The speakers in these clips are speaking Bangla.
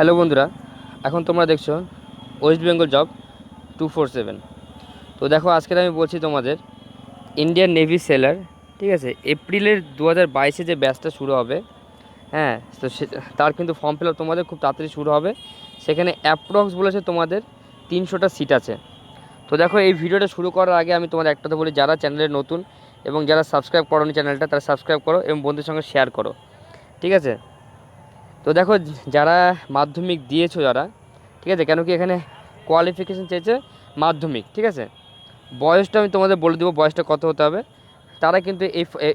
হ্যালো বন্ধুরা, এখন তোমরা দেখছো ওয়েস্ট বেঙ্গল জব 247। তো দেখো, আজকে আমি বলছি তোমাদের ইন্ডিয়ান নেভি সেলার, ঠিক আছে, এপ্রিলের 2022-এ যে ব্যাচটা শুরু হবে। হ্যাঁ, তো তার কিন্তু ফর্ম ফিল আপ তোমাদের খুব তাড়াতাড়ি শুরু হবে। সেখানে অ্যাপ্রক্স বলেছে তোমাদের 300টা সিট আছে। তো দেখো, এই ভিডিওটা শুরু করার আগে আমি তোমাদের একটা কথা বলি, যারা চ্যানেলে নতুন এবং যারা সাবস্ক্রাইব করোনি চ্যানেলটা, তারা সাবস্ক্রাইব করো এবং বন্ধুদের সঙ্গে শেয়ার করো, ঠিক আছে। তো দেখো, যারা মাধ্যমিক দিয়েছো যারা, ঠিক আছে, কেন কি এখানে কোয়ালিফিকেশান চেয়েছে মাধ্যমিক, ঠিক আছে। বয়সটা আমি তোমাদের বলে দেবো, বয়সটা কত হতে হবে। তারা কিন্তু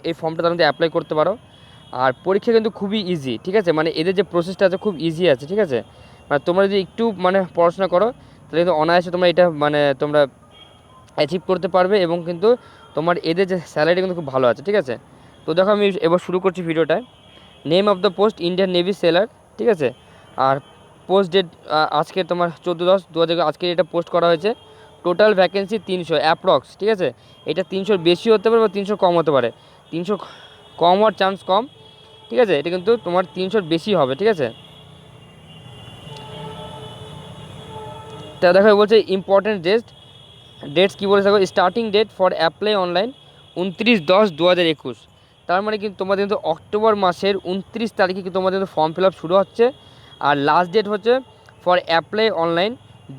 এই ফর্মটা তারা কিন্তু অ্যাপ্লাই করতে পারো। আর পরীক্ষা কিন্তু খুবই ইজি, ঠিক আছে, মানে এদের যে প্রসেসটা আছে খুব ইজি আছে, ঠিক আছে। মানে তোমরা যদি একটু পড়াশোনা করো, তাহলে কিন্তু অনায়াসে তোমরা এটা তোমরা অ্যাচিভ করতে পারবে। এবং কিন্তু তোমার এদের যে স্যালারি কিন্তু খুব ভালো আছে, ঠিক আছে। তো দেখো, আমি এবার শুরু করছি ভিডিওটা। Name of the post Indian navy seller, ঠিক আছে। আর পোস্ট ডেট আজকে তোমার 14/10/2000 আজকে এটা পোস্ট করা হয়েছে। টোটাল ভ্যাকেন্সি 300 অ্যাপ্রক্স, ঠিক আছে। এটা 300 বেশি হতে পারে বা 300 কম হতে পারে। 300 কম হওয়ার চান্স কম, ঠিক আছে। এটা কিন্তু তোমার 300 বেশি হবে, ঠিক আছে। তা দেখো, বলছে ইম্পর্টেন্ট ডেটস কী বলে থাকো। Starting date for apply online 29/10/2021। তার মানে কিন্তু তোমাদের কিন্তু অক্টোবর মাসের 29 তারিখে কিন্তু তোমাদের কিন্তু ফর্ম ফিল আপ শুরু হচ্ছে। আর লাস্ট ডেট হচ্ছে ফর অ্যাপ্লাই অনলাইন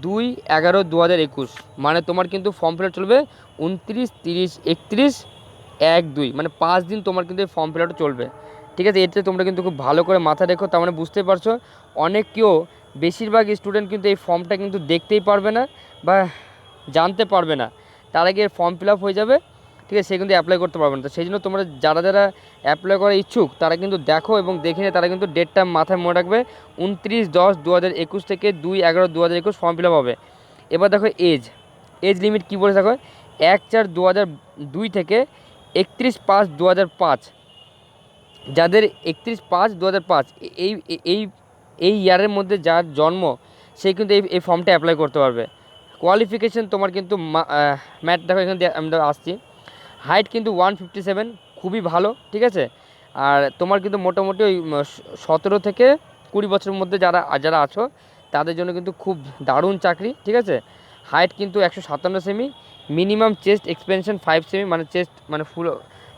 2/11/2021। মানে তোমার কিন্তু ফর্ম ফিল আপ চলবে 29, 30, 31, 1, 2, মানে 5 দিন তোমার কিন্তু এই ফর্ম ফিল আপটা চলবে, ঠিক আছে। এতে তোমরা কিন্তু খুব ভালো করে মাথা রেখো। তার মানে বুঝতেই পারছো, অনেক কেউ, বেশিরভাগ স্টুডেন্ট কিন্তু এই ফর্মটা কিন্তু দেখতেই পারবে না বা জানতে পারবে না। তার আগে ফর্ম ফিল আপ হয়ে যাবে, ঠিক আছে, সে কিন্তু অ্যাপ্লাই করতে পারবে না। তো সেই জন্য তোমরা যারা যারা অ্যাপ্লাই করার ইচ্ছুক, তারা কিন্তু দেখো এবং দেখে নিয়ে তারা কিন্তু ডেটটা মাথায় মনে রাখবে। 29/10/2021 থেকে 2/11/2021 ফর্ম ফিল আপ হবে। এবার দেখো, এজ লিমিট কী বলে দেখো। 1/4/2002 থেকে 31/5/2005। যাদের 31/5/2005 এই এই এই ইয়ারের মধ্যে যার জন্ম, সে কিন্তু এই ফর্মটা অ্যাপ্লাই করতে পারবে। কোয়ালিফিকেশান তোমার কিন্তু ম্যাথ দেখো, এখানে আমরা আসছি। হাইট কিন্তু 157, খুবই ভালো, ঠিক আছে। আর তোমার কিন্তু মোটামুটি ওই 17 থেকে 20 বছরের মধ্যে যারা যারা আছো, তাদের জন্য কিন্তু খুব দারুণ চাকরি, ঠিক আছে। হাইট কিন্তু 157 semi. Minimum chest expansion 5 semi, মানে চেস্ট মানে ফুল,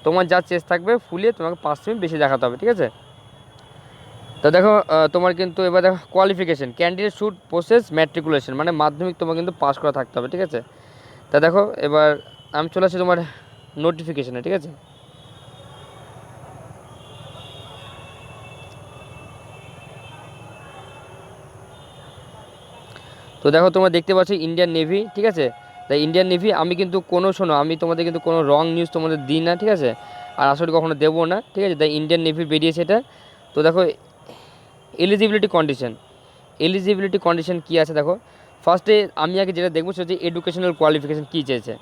তোমার যা চেস্ট থাকবে ফুলিয়ে তোমাকে 5 সেমি বেশি দেখাতে হবে, ঠিক আছে। তো দেখো, তোমার কিন্তু এবার দেখো qualification, candidate should process matriculation, মানে মাধ্যমিক তোমার কিন্তু পাস করা থাকতে হবে, ঠিক আছে। তা দেখো, এবার আমি চলে আসছি তোমার নোটিফিকেশানে, ঠিক আছে। তো দেখো, তোমরা দেখতে পাচ্ছ ইন্ডিয়ান নেভি, ঠিক আছে। তাই ইন্ডিয়ান নেভি, আমি কিন্তু শোনো, আমি তোমাদের কিন্তু কোনো রং নিউজ তোমাদের দিই না, ঠিক আছে। আর আসলে কখনো দেবো না, ঠিক আছে। তাই ইন্ডিয়ান নেভি বেরিয়েছে এটা। তো দেখো, এলিজিবিলিটি কন্ডিশন কী আছে দেখো। ফার্স্টে আমি আগে যেটা দেখবো সেটা হচ্ছে এডুকেশনাল কোয়ালিফিকেশান কী চেয়েছে।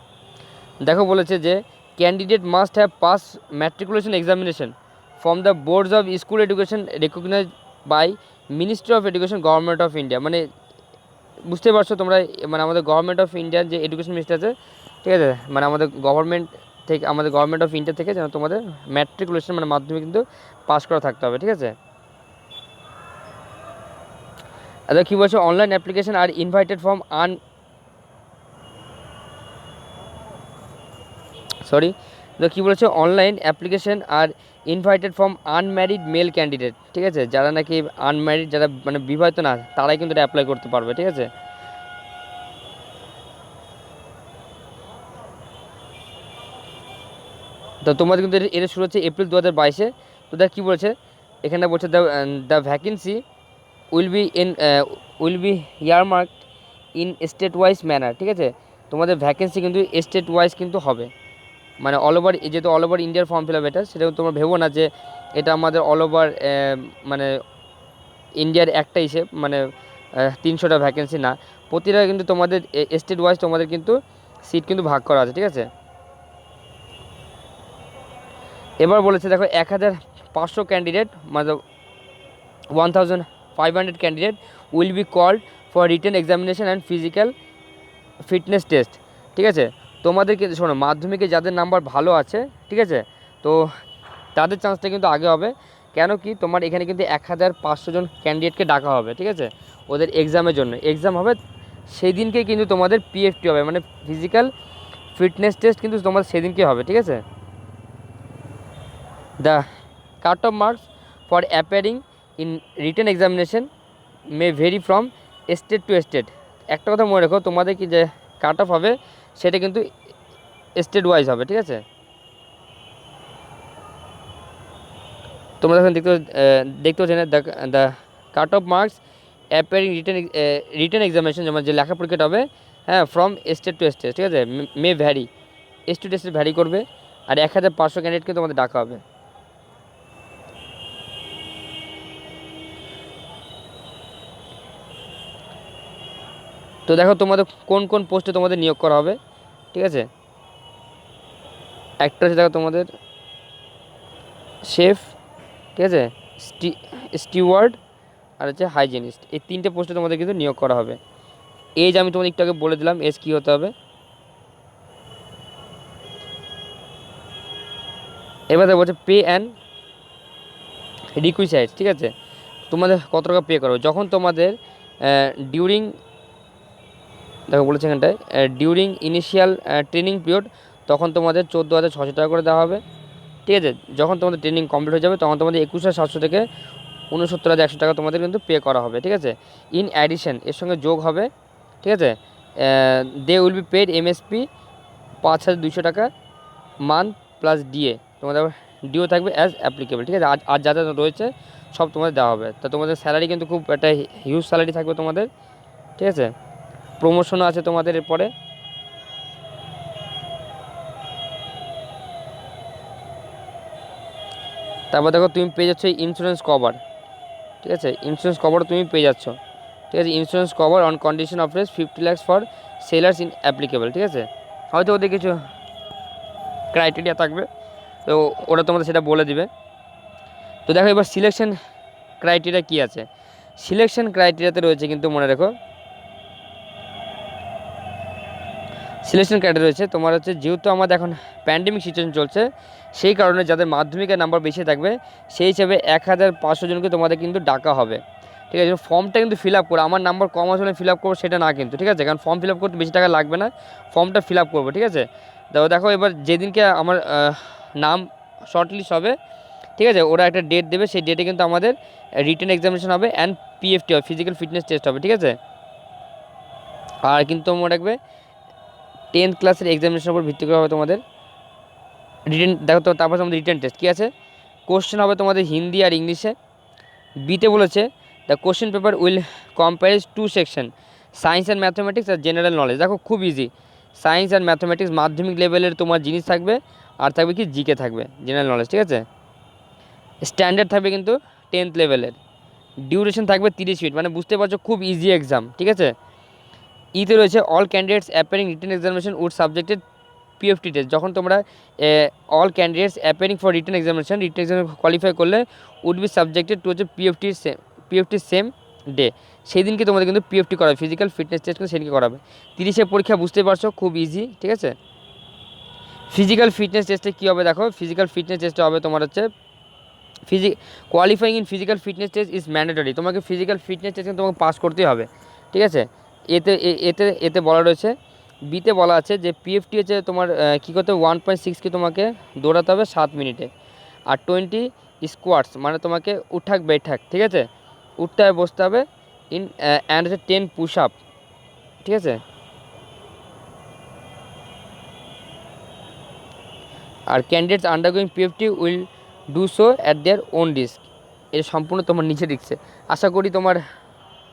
দেখো, বলেছে যে candidate must have pass matriculation examination from the boards of school education recognised by ministry of education government of India. মানে বুঝতে পারছো তোমরা, মানে আমাদের গভর্নমেন্ট অফ ইন্ডিয়ার যে এডুকেশন মিনিস্টার আছে, ঠিক আছে, মানে আমাদের গভর্নমেন্ট অফ ইন্ডিয়া থেকে যেন তোমাদের ম্যাট্রিকুলেশন মানে মাধ্যমিক কিন্তু পাস করা থাকতে হবে, ঠিক আছে। আচ্ছা, কী বলছো, online application are invited from তো কী বলেছে, online application are invited from unmarried male candidate, ঠিক আছে। যারা নাকি আনম্যারিড, যারা মানে বিবাহিত না, তারাই কিন্তু এটা অ্যাপ্লাই করতে পারবে, ঠিক আছে। তো তোমাদের কিন্তু এটা শুরু হচ্ছে এপ্রিল 2022-এ। তো দেখ কী বলেছে এখানে, বলছে the vacancy will be earmarked in state wise manner, ঠিক আছে। তোমাদের ভ্যাকেন্সি কিন্তু স্টেট ওয়াইজ কিন্তু হবে, মানে অল ওভার, যেহেতু অল ওভার ইন্ডিয়ার ফর্ম ফিল আপ এটা, সেটা তোমরা ভেবো না যে এটা আমাদের অল ওভার মানে ইন্ডিয়ার একটা হিসেব, মানে 300টা ভ্যাকেন্সি না। প্রতিটা কিন্তু তোমাদের স্টেট ওয়াইজ তোমাদের কিন্তু সিট কিন্তু ভাগ করা আছে, ঠিক আছে। এবার বলেছে দেখো, 1500 ক্যান্ডিডেট, মানে 1500 candidate will be called for written examination and physical fitness test, ঠিক আছে। তোমাদেরকে শোনো, মাধ্যমিকে যাদের নাম্বার ভালো আছে, ঠিক আছে, তো তাদের চান্সটা কিন্তু আগে হবে। কেন কি তোমার এখানে কিন্তু 1500 জন ক্যান্ডিডেটকে ডাকা হবে, ঠিক আছে, ওদের এক্সামের জন্য। এক্সাম হবে সেই দিনকে, কিন্তু তোমাদের পিএফটি হবে, মানে ফিজিক্যাল ফিটনেস টেস্ট কিন্তু তোমাদের সেদিনকে হবে, ঠিক আছে। The cut off marks for appearing in written examination May very from state to state. একটা কথা মনে রেখো, তোমাদের কি যে কাট অফ হবে সেটা কিন্তু স্টেট ওয়াইজ হবে, ঠিক আছে। তোমরা এখন দেখতে পাচ্ছ না, the cut off marks appearing written examination, যেমন যে লেখা পরীক্ষাটা হবে, হ্যাঁ, ফ্রম স্টেট টু স্টেট, ঠিক আছে, may vary, state to state vary করবে। আর 1500 ক্যান্ডিডেটকে তোমাদের ডাকা হবে। তো দেখো তোমাদের কোন কোন পোস্টে তোমাদের নিয়োগ করা হবে, ঠিক আছে। একটা হচ্ছে দেখো তোমাদের শেফ, ঠিক আছে, স্টিওয়ার্ড, আর হচ্ছে হাইজিনিস্ট। এই 3টে পোস্টে তোমাদের কিন্তু নিয়োগ করা হবে। এজ আমি তোমাদের একটু আগে বলে দিলাম এজ কী হতে হবে। এবার দেখো বলছে পে অ্যান্ড রিকুইসাইট, ঠিক আছে, তোমাদের কত টাকা পে করো যখন তোমাদের ডিউরিং, দেখো বলেছে এখানটায় ডিউরিং ইনিশিয়াল ট্রেনিং পিরিয়ড, তখন তোমাদের 14,600 টাকা করে দেওয়া হবে, ঠিক আছে। যখন তোমাদের ট্রেনিং কমপ্লিট হয়ে যাবে তখন তোমাদের 21,700 থেকে 69,100 টাকা তোমাদের কিন্তু পে করা হবে, ঠিক আছে। ইন অ্যাডিশন, এর সঙ্গে যোগ হবে, ঠিক আছে, they will be paid MSP 5,200 টাকা মান্থ প্লাস ডিএ, তোমাদের ডিও থাকবে অ্যাজ অ্যাপ্লিকেবল, ঠিক আছে। আর যা যা রয়েছে সব তোমাদের দেওয়া হবে। তো তোমাদের স্যালারি কিন্তু খুব একটা হিউজ স্যালারি থাকবে তোমাদের, ঠিক আছে। প্রমোশনও আছে তোমাদের এরপরে। তারপর দেখো তুমি পেয়ে যাচ্ছ ইন্স্যুরেন্স কভার, ঠিক আছে, ইন্স্যুরেন্স কভার তুমি পেয়ে যাচ্ছ, ঠিক আছে। Insurance cover on condition of রেস 50 lakhs for sailors in applicable, ঠিক আছে। হয়তো ওদের কিছু ক্রাইটেরিয়া থাকবে, তো ওরা তোমাদের সেটা বলে দিবে। তো দেখো এবার সিলেকশন ক্রাইটেরিয়া কী আছে। সিলেকশন ক্রাইটেরিয়াতে রয়েছে কিন্তু মনে রেখো, সিলেকশন ক্রাইটেরিয়া রয়েছে তোমার হচ্ছে, যেহেতু আমাদের এখন প্যান্ডেমিক সিচুয়েশন চলছে, সেই কারণে যাদের মাধ্যমিকের নাম্বার বেশি থাকবে সেই হিসাবে 1500 জনকে তোমাদের কিন্তু ডাকা হবে, ঠিক আছে। ফর্মটা কিন্তু ফিল আপ করো, আমার নাম্বার কম আসলে ফিল আপ করবো সেটা না কিন্তু, ঠিক আছে, কারণ ফর্ম ফিল আপ করতে বেশি টাকা লাগবে না, ফর্মটা ফিল আপ করবো, ঠিক আছে। দেখো এবার যেদিনকে আমার নাম শর্ট লিস্ট হবে, ঠিক আছে, ওরা একটা ডেট দেবে, সেই ডেটে কিন্তু আমাদের রিটেন এক্সামিনেশন হবে অ্যান্ড পিএফটি হবে, ফিজিক্যাল ফিটনেস টেস্ট হবে, ঠিক আছে। আর কিন্তু মনে রাখবে 10th ক্লাসের এক্সামিনেশনের উপর ভিত্তি করে হবে তোমাদের রিটেন। দেখো তো তারপর আমাদের রিটেন টেস্ট কী আছে, কোশ্চেন হবে তোমাদের হিন্দি আর ইংলিশে। বিতে বলেছে the question paper will comprise 2 section, science and mathematics আর জেনারেল নলেজ। দেখো খুব ইজি, সায়েন্স অ্যান্ড ম্যাথমেটিক্স মাধ্যমিক লেভেলের তোমার জিনিস থাকবে, আর থাকবে কি জিকে থাকবে, জেনারেল নলেজ, ঠিক আছে। স্ট্যান্ডার্ড থাকবে কিন্তু 10th লেভেলের। ডিউরেশন থাকবে 30 মিনিট, মানে বুঝতে পারছো খুব ইজি এক্সাম, ঠিক আছে। ইতে রয়েছে all candidates appearing written examination would subjected PFT test. যখন তোমরা all candidates appearing for written examination qualify করলে উড বি সাবজেক্টেড টু হচ্ছে পিএফটির সেম ডে, সেই দিনকে তোমাদের কিন্তু পিএফটি করাবে, ফিজিক্যাল ফিটনেস টেস্ট কিন্তু সেদিনকে করাবে। 30 পরীক্ষা, বুঝতে পারছো খুব ইজি, ঠিক আছে। ফিজিক্যাল ফিটনেস টেস্টে কী হবে দেখো, ফিজিক্যাল ফিটনেস টেস্টে হবে তোমার হচ্ছে qualifying in physical fitness test is mandatory, তোমাকে ফিজিক্যাল ফিটনেস টেস্ট কিন্তু তোমাকে পাস করতেই হবে, ঠিক আছে। এতে এতে এতে বলা রয়েছে, বিতে বলা আছে যে পিএফটি হচ্ছে তোমার কী করতে হবে, 1.6 তোমাকে দৌড়াতে হবে 7 মিনিটে, আর 20 স্কোয়াটস, মানে তোমাকে উঠাক বেঠাক, ঠিক আছে, উঠতে হবে বসতে হবে, অ্যান্ড হচ্ছে 10 পুশ আপ, ঠিক আছে। আর candidates undergoing PFT will do so at their own risk, এটা সম্পূর্ণ তোমার নিচে রিস্কে। আশা করি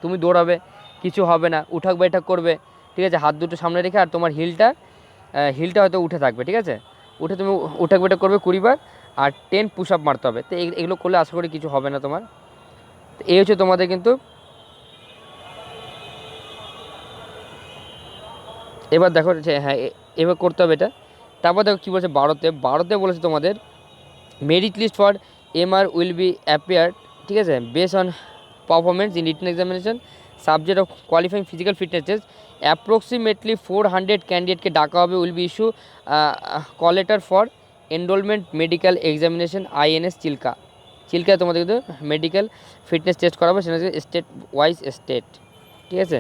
তুমি দৌড়াবে, কিছু হবে না, উঠাক বৈঠাক করবে, ঠিক আছে, হাত দুটো সামনে রেখে, আর তোমার হিলটা হয়তো উঠে থাকবে, ঠিক আছে, উঠে তুমি উঠাক বৈঠাক করবে 20 বার, আর 10 পুশ আপ মারতে হবে। তো এগুলো করলে আশা করি কিছু হবে না তোমার। তো এই হচ্ছে তোমাদের কিন্তু। এবার দেখো হ্যাঁ, এবার করতে হবে এটা। তারপর দেখো কী বলছে, ভারতে বলেছে তোমাদের merit list for MR will be appear, ঠিক আছে, base on performance in written examination subject of qualifying physical fitness test. Approximately 400 ক্যান্ডিডেটকে ডাকা হবে, will be issue call letter for enrolment medical examination INS Chilka, চিল্কায় তোমাদের কিন্তু মেডিকেল ফিটনেস টেস্ট করাবে, সেটা হচ্ছে স্টেট ওয়াইজ স্টেট, ঠিক আছে।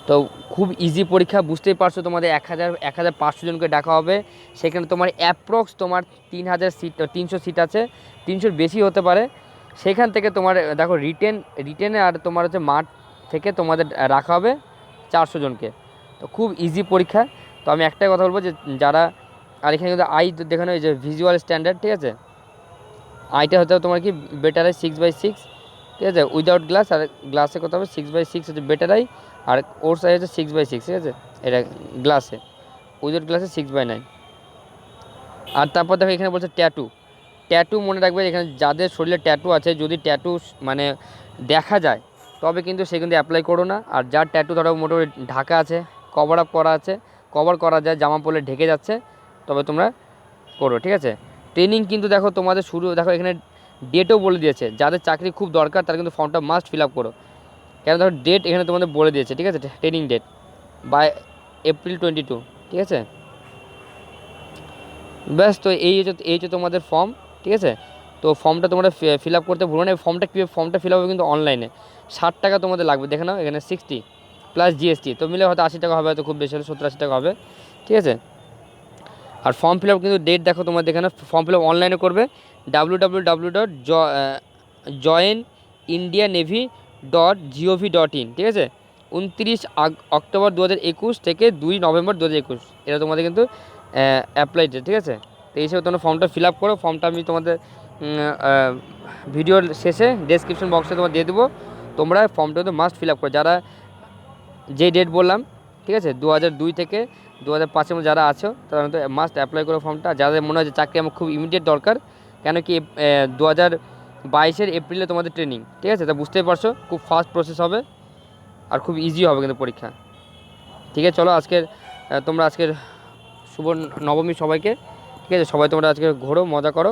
তো খুব ইজি পরীক্ষা, বুঝতেই পারছো। তোমাদের 1500 জনকে ডাকা হবে, সেখানে তোমার অ্যাপ্রক্স তোমার 3000 সিট, 300 সিট আছে, 300-র বেশি হতে পারে। সেখান থেকে তোমার দেখো রিটেনে আর তোমার হচ্ছে মাঠ থেকে তোমাদের রাখা হবে 400 জনকে। তো খুব ইজি পরীক্ষা। তো আমি একটাই কথা বলবো যে যারা, আর এখানে কিন্তু আই দেখানো এই যে ভিজুয়াল স্ট্যান্ডার্ড, ঠিক আছে। আইটা হতে হবে তোমার কি বেটার আই 6/6, ঠিক আছে, উইদাউট গ্লাস, আর গ্লাসে কত হবে 6/6 হচ্ছে বেটার আই, আর ওর সাইজ হচ্ছে 6/6, ঠিক আছে, এটা গ্লাসে, উইদাউট গ্লাসে 6/9। আর তারপর দেখো এখানে বলছে ট্যাটু মনে রাখবে, এখানে যাদের শরীরে ট্যাটু আছে, যদি ট্যাটু মানে দেখা যায় তবে কিন্তু সে কিন্তু অ্যাপ্লাই করো না। আর যার ট্যাটু ধরো মোটামুটি ঢাকা আছে, কভার আপ করা আছে, কভার করা যায়, জামা পরলে ঢেকে যাচ্ছে, তবে তোমরা করো, ঠিক আছে। ট্রেনিং কিন্তু দেখো তোমাদের শুরু, দেখো এখানে ডেটও বলে দিয়েছে, যাদের চাকরি খুব দরকার তারা কিন্তু ফর্মটা মাস্ট ফিল আপ করো। কেন দেখো ডেট এখানে তোমাদের বলে দিয়েছে, ঠিক আছে, ট্রেনিং ডেট বাই April 22, ঠিক আছে। ব্যাস, তো এই হচ্ছে তোমাদের ফর্ম, ঠিক আছে। তো ফর্মটা তোমরা ফিল আপ করতে ভুলো না। ফর্মটা ফিল আপ হবে কিন্তু অনলাইনে। 60 টাকা তোমাদের লাগবে, দেখে নাও এখানে 60 প্লাস জিএসটি, তো মিলে হয়তো 80 টাকা হবে, হয়তো খুব বেশি হলে 70-80 টাকা হবে, ঠিক আছে। আর ফর্ম ফিল আপ কিন্তু ডেট দেখো তোমাদের এখানে, ফর্ম ফিল আপ অনলাইনে করবে www.joinindianavy.gov.in, ঠিক আছে। 29 অক্টোবর 2021 থেকে 2 নভেম্বর 2021, এটা তোমাদের কিন্তু অ্যাপ্লাই ডেট, ঠিক আছে। তো এই হিসেবে তোমরা ফর্মটা ফিল আপ করো। ফর্মটা আমি তোমাদের ভিডিওর শেষে ডেসক্রিপশন বক্সে তোমার দিয়ে দেবো। তোমরা ফর্মটা কিন্তু মাস্ট ফিল আপ করো, যারা যে ডেট বললাম, ঠিক আছে, 2002 থেকে 2005-এর মধ্যে যারা আছো তারা কিন্তু মাস্ট অ্যাপ্লাই করো ফর্মটা। যাদের মনে হয় যে চাকরি আমার খুব ইমিডিয়েট দরকার, কেন কি 2022-এর এপ্রিলে তোমাদের ট্রেনিং, ঠিক আছে। তা বুঝতেই পারছো খুব ফাস্ট প্রসেস হবে, আর খুব ইজি হবে কিন্তু পরীক্ষা, ঠিক আছে। চলো তোমরা আজকের শুভ নবমী সবাইকে, ঠিক আছে। সবাই তোমরা আজকে ঘোরো, মজা করো।